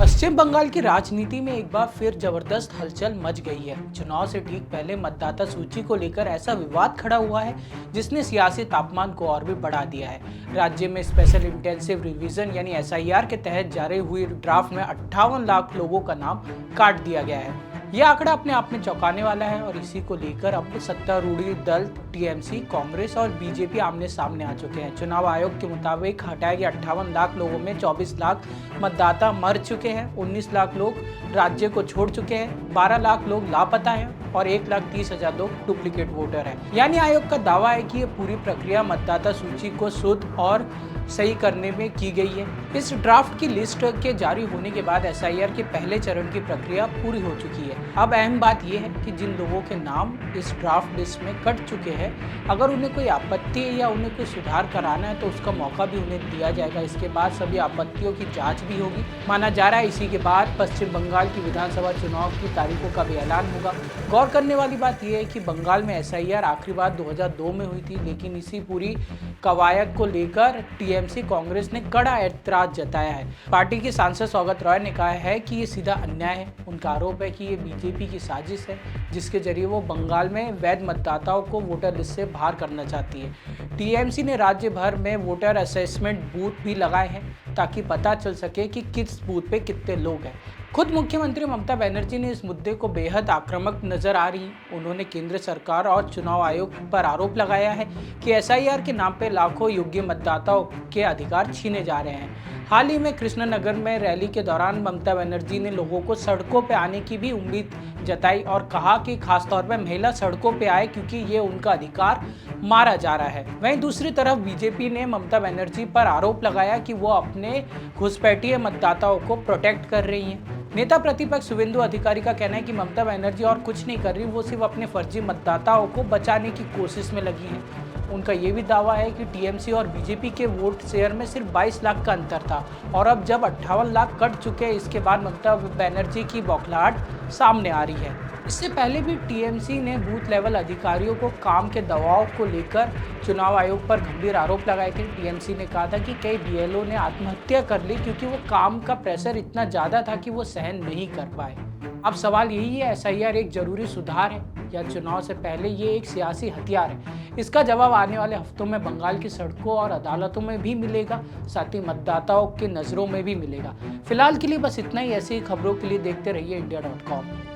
पश्चिम बंगाल की राजनीति में एक बार फिर जबरदस्त हलचल मच गई है। चुनाव से ठीक पहले मतदाता सूची को लेकर ऐसा विवाद खड़ा हुआ है जिसने सियासी तापमान को और भी बढ़ा दिया है। राज्य में स्पेशल इंटेंसिव रिवीजन यानी एसआईआर के तहत जारी हुई ड्राफ्ट में 58 लाख लोगों का नाम काट दिया गया है। यह आंकड़ा अपने आप में चौंकाने वाला है और इसी को लेकर अब सत्तारूढ़ दल टीएमसी, कांग्रेस और बीजेपी आमने सामने आ चुके हैं। चुनाव आयोग के मुताबिक हटाए गए 58 लाख लोगों में 24 लाख मतदाता मर चुके हैं, 19 लाख लोग राज्य को छोड़ चुके हैं, 12 लाख लोग लापता हैं और 1,30,000 लोग डुप्लीकेट वोटर हैं। यानी आयोग का दावा है कि ये पूरी प्रक्रिया मतदाता सूची को शुद्ध और सही करने में की गई है। इस ड्राफ्ट की लिस्ट के जारी होने के बाद एसआईआर के पहले चरण की प्रक्रिया पूरी हो चुकी है। अब अहम बात यह है कि जिन लोगों के नाम इस ड्राफ्ट लिस्ट में कट चुके हैं, अगर उन्हें कोई आपत्ति है या उन्हें कोई सुधार कराना है तो उसका मौका भी उन्हें दिया जाएगा। इसके बाद सभी आपत्तियों की जांच भी होगी। माना जा रहा है इसी के बाद पश्चिम बंगाल की विधानसभा चुनाव की तारीखों का भी ऐलान होगा। गौर करने वाली बात यह है कि बंगाल में एसआईआर आखिरी बार 2002 में हुई थी, लेकिन इसी पूरी कवायद को लेकर टीएमसी कांग्रेस ने कड़ा ऐतराज जताया है। पार्टी के सांसद सौगत रॉय ने कहा है कि ये सीधा अन्याय है। उनका आरोप है कि ये बीजेपी की साजिश है जिसके जरिए वो बंगाल में वैध मतदाताओं को वोटर लिस्ट से बाहर करना चाहती है। टीएमसी ने राज्य भर में वोटर असेसमेंट बूथ भी लगाए हैं ताकि पता चल सके कि किस बूथ पे कितने लोग हैं। खुद मुख्यमंत्री ममता बनर्जी ने इस मुद्दे को बेहद आक्रामक नजर आ रही। उन्होंने केंद्र सरकार और चुनाव आयोग पर आरोप लगाया है कि एसआईआर के नाम पर लाखों योग्य मतदाताओं के अधिकार छीने जा रहे हैं। हाल ही में कृष्णनगर में रैली के दौरान ममता बनर्जी ने लोगों को सड़कों पर आने की भी उम्मीद जताई और कहा कि खासतौर पर महिला सड़कों पर आए क्योंकि ये उनका अधिकार मारा जा रहा है। वहीं दूसरी तरफ बीजेपी ने ममता बनर्जी पर आरोप लगाया कि वो अपने घुसपैठिए मतदाताओं को प्रोटेक्ट कर रही हैं। नेता प्रतिपक्ष शुवेंदु अधिकारी का कहना है कि ममता बनर्जी और कुछ नहीं कर रही, वो सिर्फ अपने फर्जी मतदाताओं को बचाने की कोशिश में लगी है। उनका ये भी दावा है कि टीएमसी और बीजेपी के वोट शेयर में सिर्फ 22 लाख का अंतर था और अब जब 58 लाख कट चुके हैं, इसके बाद ममता बनर्जी की बौखलाहट सामने आ रही है। इससे पहले भी टीएमसी ने बूथ लेवल अधिकारियों को काम के दबाव को लेकर चुनाव आयोग पर गंभीर आरोप लगाए थे। टीएमसी ने कहा था कि कई बीएलओ ने आत्महत्या कर ली क्योंकि वो काम का प्रेशर इतना ज़्यादा था कि वो सहन नहीं कर पाए। अब सवाल यही है, एसआईआर एक जरूरी सुधार है या चुनाव से पहले ये एक सियासी हथियार है? इसका जवाब आने वाले हफ्तों में बंगाल की सड़कों और अदालतों में भी मिलेगा, साथ ही मतदाताओं की नज़रों में भी मिलेगा। फिलहाल के लिए बस इतना ही। ऐसी खबरों के लिए देखते रहिए India.com।